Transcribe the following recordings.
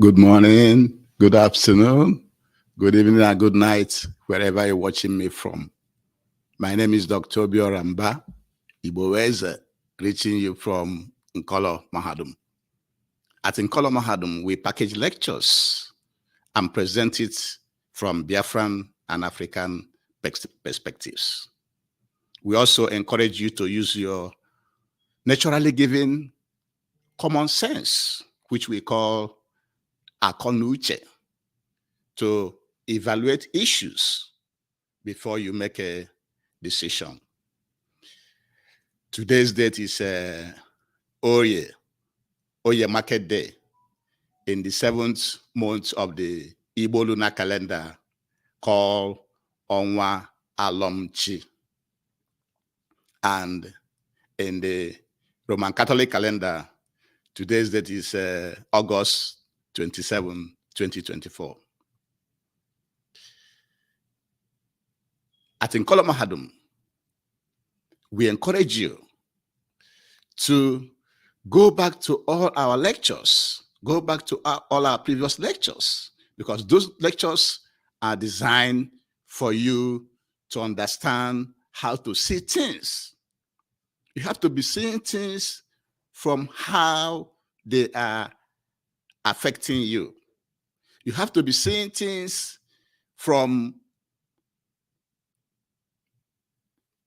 Good morning, good afternoon, good evening, and good night, wherever you're watching me from. My name is Dr. Bioramba Iboweze, reaching you from Nkolo Mahadum. At Nkolo Mahadum, we package lectures and present it from Biafran and African perspectives. We also encourage you to use your naturally given common sense, which we call akonuche, to evaluate issues before you make a decision. Today's date is Oye Market Day in the 7th month of the Igbo lunar calendar called Onwa Alomchi. And in the Roman Catholic calendar, today's date is August 27, 2024. At Nkolo Mahadum, we encourage you to go back to all our lectures, go back to all our previous lectures, because those lectures are designed for you to understand how to see things. You have to be seeing things from how they are affecting you. You have to be seeing things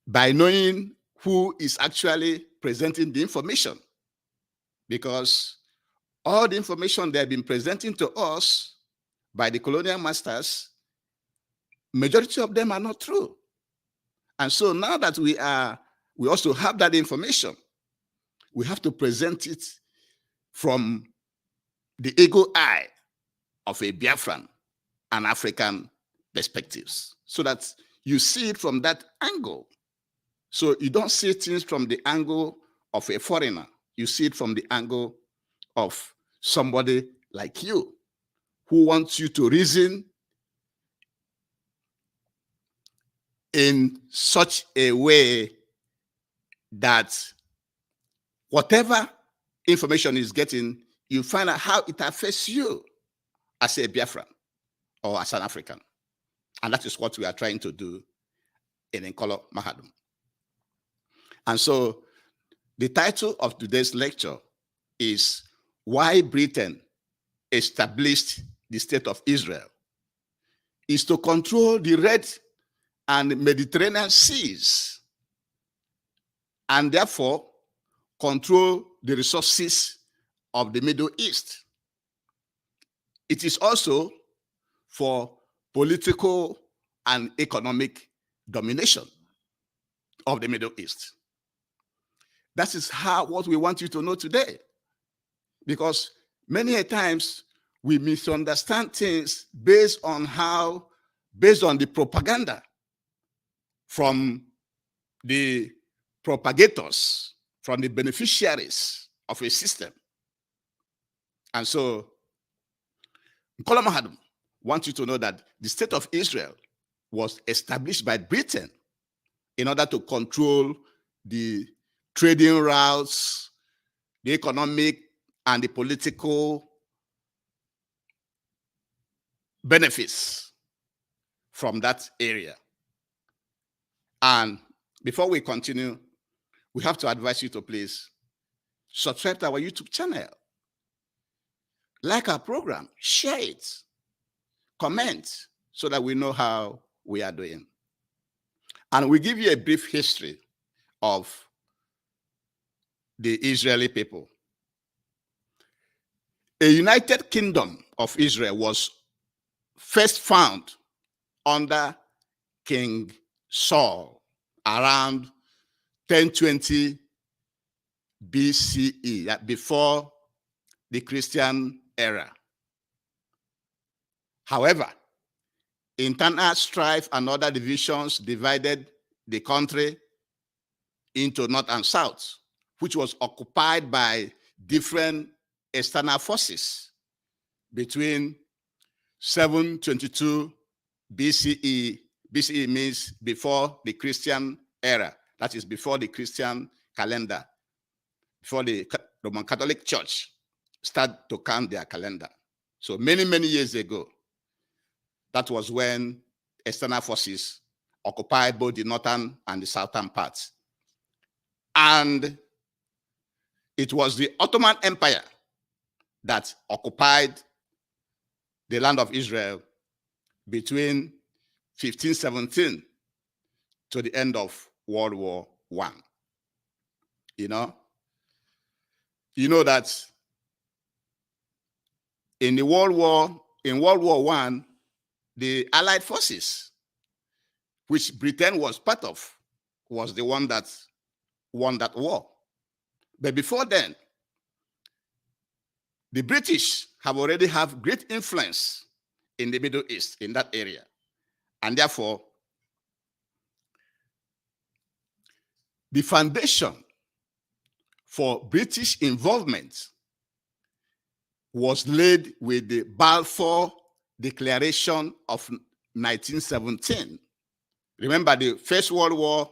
by knowing who is actually presenting the information. Because all the information they have been presenting to us by the colonial masters, majority of them are not true. And so now that we also have that information, we have to present it from the ego eye of a Biafran and African perspectives, so that you see it from that angle. So you don't see things from the angle of a foreigner. You see it from the angle of somebody like you, who wants you to reason in such a way that whatever information is getting, you find out how it affects you as a Biafran or as an African. And that is what we are trying to do in Nkolo Mahadum. And so the title of today's lecture is Why Britain Established the State of Israel. Is to control the Red and Mediterranean seas, and therefore control the resources of the Middle East. It is also for political and economic domination of the Middle East. That is what we want you to know today. Because many a times we misunderstand things based on the propaganda from the propagators, from the beneficiaries of a system. And so Nkolo Mahadum wants you to know that the state of Israel was established by Britain in order to control the trading routes, the economic and the political benefits from that area. And before we continue, we have to advise you to please subscribe to our YouTube channel, like our program, share it, comment, so that we know how we are doing. And we give you a brief history of the Israeli people. A United Kingdom of Israel was first found under King Saul around 1020 BCE, before the Christian era. However, internal strife and other divisions divided the country into north and south, which was occupied by different external forces between 722 BCE. BCE means before the Christian era. That is before the Christian calendar, before the Roman Catholic Church start to count their calendar. So many, many years ago, that was when external forces occupied both the northern and the southern parts. And it was the Ottoman Empire that occupied the land of Israel between 1517 to the end of World War I. You know that in World War I, the Allied forces, which Britain was part of, was the one that won that war. But before then, the British already have great influence in the Middle East, in that area. And therefore, the foundation for British involvement was laid with the Balfour Declaration of 1917. Remember, the First World War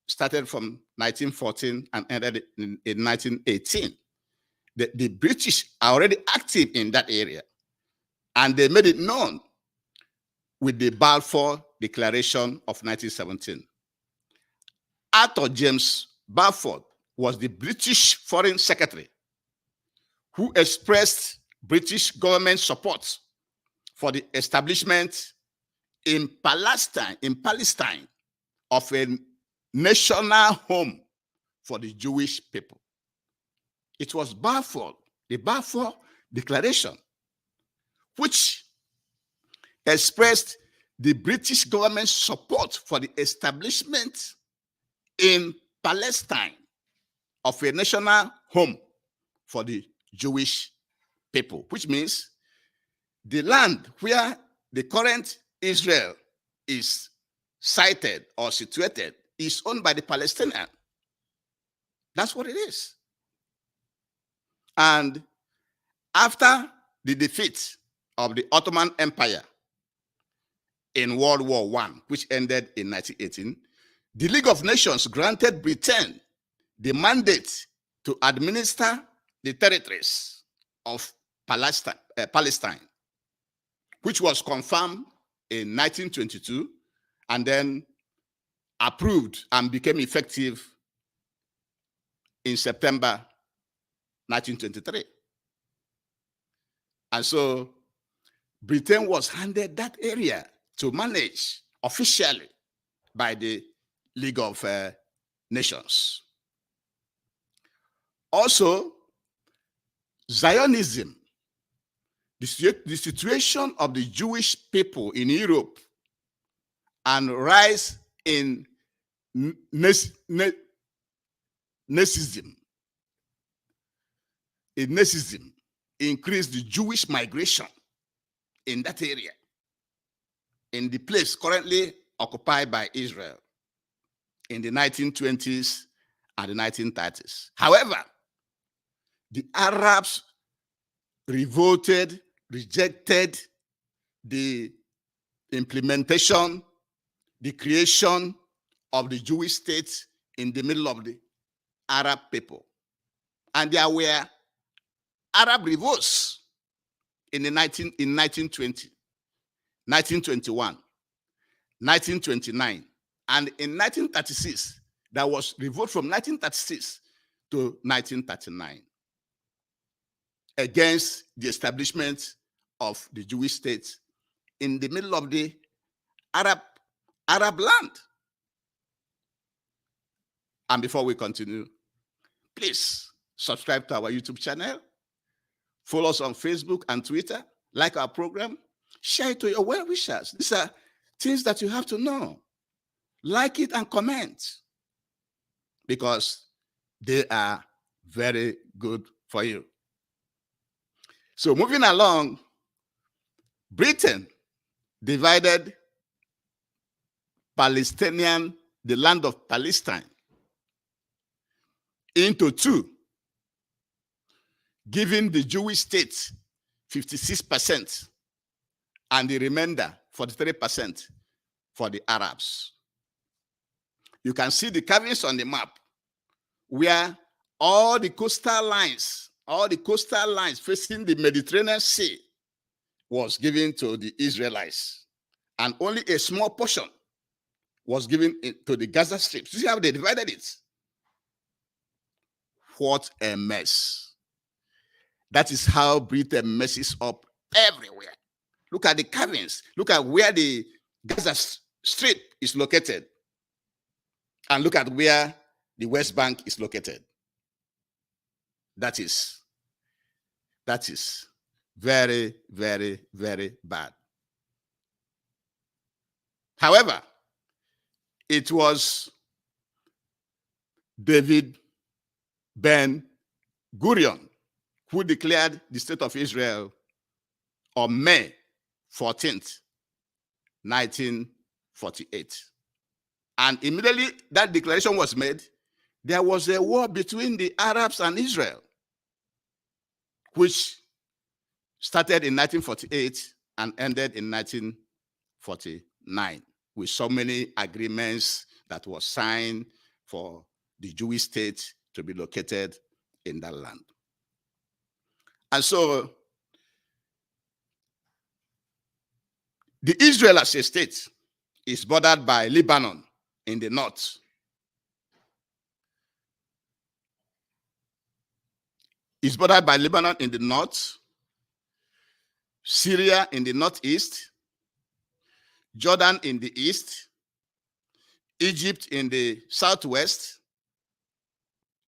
started from 1914 and ended in 1918. The British are already active in that area, and they made it known with the Balfour Declaration of 1917. Arthur James Balfour was the British Foreign Secretary who expressed British government support for the establishment in Palestine of a national home for the Jewish people. It was Balfour, the Balfour Declaration, which expressed the British government's support for the establishment in Palestine of a national home for the Jewish people, which means the land where the current Israel is sited or situated is owned by the Palestinians. That's what it is. And after the defeat of the Ottoman Empire in World War I, which ended in 1918, the League of Nations granted Britain the mandate to administer the territories of Palestine, which was confirmed in 1922 and then approved and became effective in September 1923. And so Britain was handed that area to manage officially by the League of Nations. Also, Zionism, the situation of the Jewish people in Europe and rise in Nazism increased the Jewish migration in that area, in the place currently occupied by Israel in the 1920s and the 1930s. However, the Arabs revolted, rejected the implementation, the creation of the Jewish state in the middle of the Arab people. And there were Arab revolts in 1920, 1921, 1929, and in 1936, there was revolt from 1936 to 1939 against the establishment of the Jewish state in the middle of the Arab land. And before we continue, please subscribe to our YouTube channel, follow us on Facebook and Twitter, like our program, share it to your well-wishers. These are things that you have to know. Like it and comment, because they are very good for you. So moving along, Britain divided the land of Palestine, into two, giving the Jewish state 56% and the remainder, 43%, for the Arabs. You can see the carvings on the map where all the coastal lines facing the Mediterranean Sea was given to the Israelites, and only a small portion was given to the Gaza Strip. See how they divided it? What a mess. That is how Britain messes up everywhere. Look at the carvings. Look at where the Gaza Strip is located. And look at where the West Bank is located. That is very, very, very bad. However, it was David Ben-Gurion who declared the state of Israel on May 14th, 1948. And immediately that declaration was made, there was a war between the Arabs and Israel, which started in 1948 and ended in 1949, with so many agreements that were signed for the Jewish state to be located in that land. And so the Israel as a state is bordered by Lebanon in the north. It's bordered by Lebanon in the north, Syria in the northeast, Jordan in the east, Egypt in the southwest,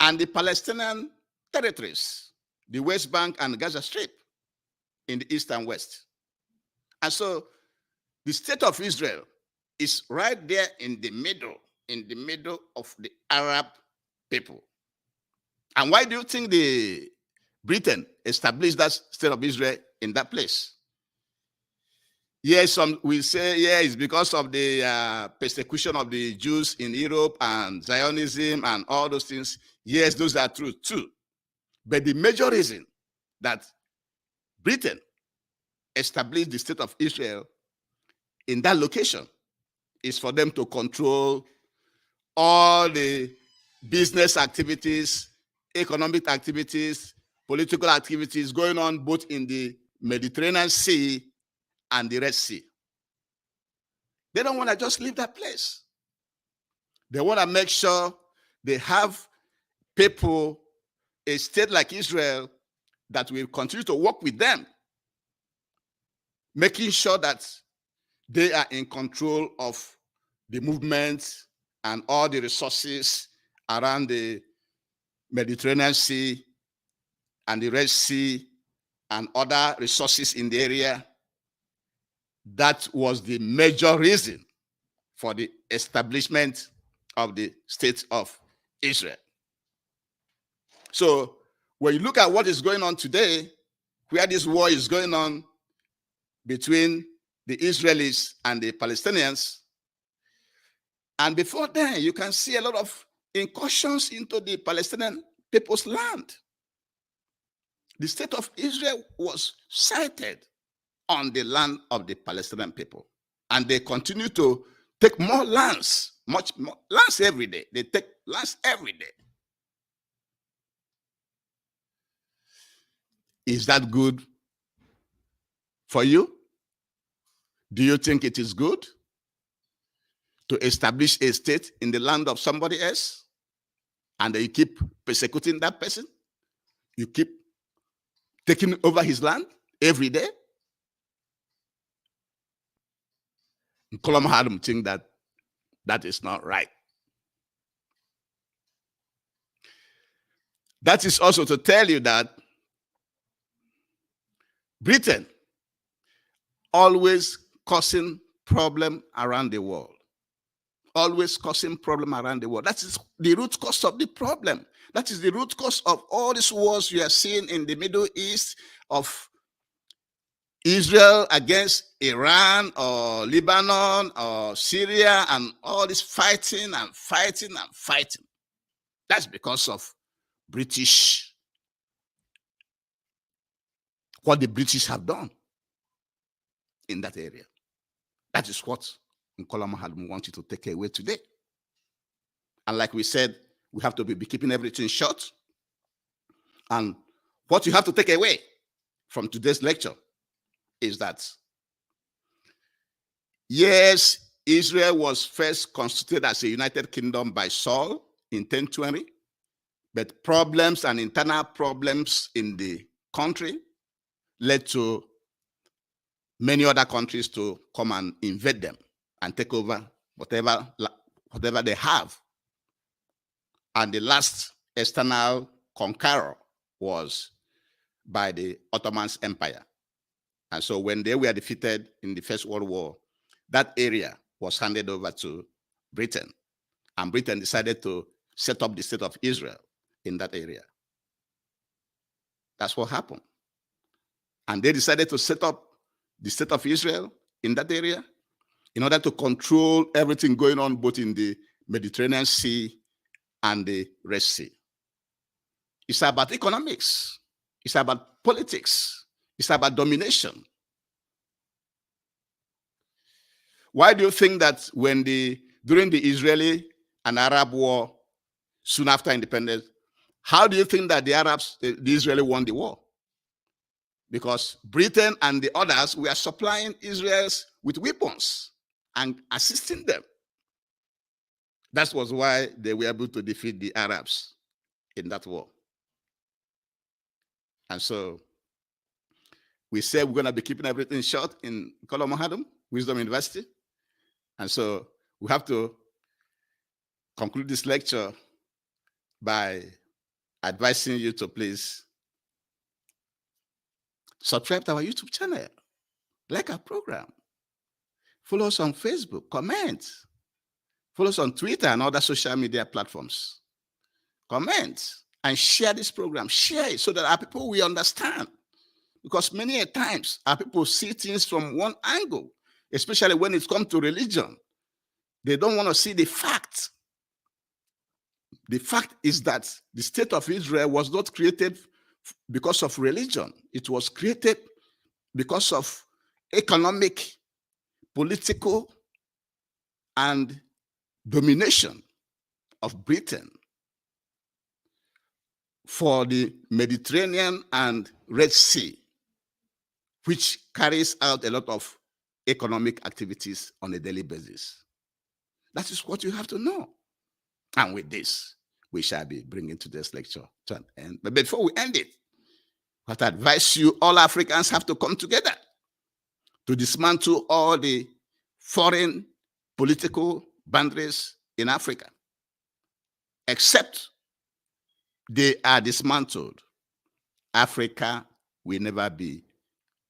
and the Palestinian territories, the West Bank and Gaza Strip in the east and west. And so the state of Israel is right there in the middle of the Arab people. And why do you think the Britain established that state of Israel in that place? Yes, some will say, yeah, it's because of the persecution of the Jews in Europe and Zionism and all those things. Yes, those are true too. But the major reason that Britain established the state of Israel in that location is for them to control all the business activities, economic activities, political activities going on both in the Mediterranean Sea and the Red Sea. They don't want to just leave that place. They want to make sure they have people, a state like Israel, that will continue to work with them, making sure that they are in control of the movement and all the resources around the Mediterranean Sea and the Red Sea and other resources in the area. That was the major reason for the establishment of the state of Israel. So when you look at what is going on today, where this war is going on between the Israelis and the Palestinians, and before then, you can see a lot of incursions into the Palestinian people's land. The state of Israel was sited on the land of the Palestinian people. And they continue to take more lands, much more lands every day. They take lands every day. Is that good for you? Do you think it is good to establish a state in the land of somebody else and you keep persecuting that person? You keep taking over his land every day? Colum Hadam think that that is not right. That is also to tell you that Britain always causing problem around the world. Always causing problem around the world. That is the root cause of the problem. That is the root cause of all these wars you are seeing in the Middle East, of Israel against Iran or Lebanon or Syria, and all this fighting and fighting and fighting. That's because of British, what the British have done in that area. That is what Nkola Mahadum wants you to take away today. And like we said, we have to be keeping everything short. And what you have to take away from today's lecture is that, yes, Israel was first constituted as a united kingdom by Saul in 1020, but problems and internal problems in the country led to many other countries to come and invade them and take over whatever they have. And the last external conqueror was by the Ottoman Empire. And so when they were defeated in the First World War, that area was handed over to Britain. And Britain decided to set up the state of Israel in that area. That's what happened. And they decided to set up the state of Israel in that area in order to control everything going on both in the Mediterranean Sea and the Red Sea. It's about economics. It's about politics. It's about domination. Why do you think that during the Israeli and Arab war, soon after independence, how do you think that the Israeli won the war? Because Britain and the others were supplying Israel with weapons and assisting them. That was why they were able to defeat the Arabs in that war. And so we said we're going to be keeping everything short in Kolom Mahadum, Wisdom University. And so we have to conclude this lecture by advising you to please subscribe to our YouTube channel, like our program, follow us on Facebook, comment, follow us on Twitter and other social media platforms. Comment and share this program. Share it so that our people will understand. Because many a times our people see things from one angle, especially when it comes to religion. They don't want to see the fact. The fact is that the state of Israel was not created because of religion. It was created because of economic, political, and domination of Britain for the Mediterranean and Red Sea, which carries out a lot of economic activities on a daily basis. That is what you have to know. And with this, we shall be bringing today's lecture to an end. But before we end it, I have to advise you, all Africans have to come together to dismantle all the foreign political boundaries in Africa. Except they are dismantled, Africa will never be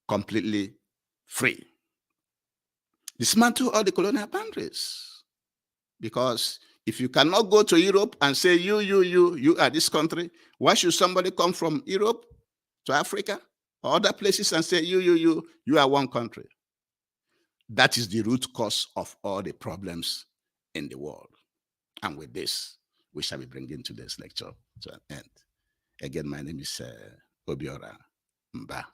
completely free. Dismantle all the colonial boundaries. Because if you cannot go to Europe and say, you are this country, why should somebody come from Europe to Africa or other places and say, you are one country? That is the root cause of all the problems in the world. And with this, we shall be bringing today's lecture to an end. Again, my name is Obiora Mba.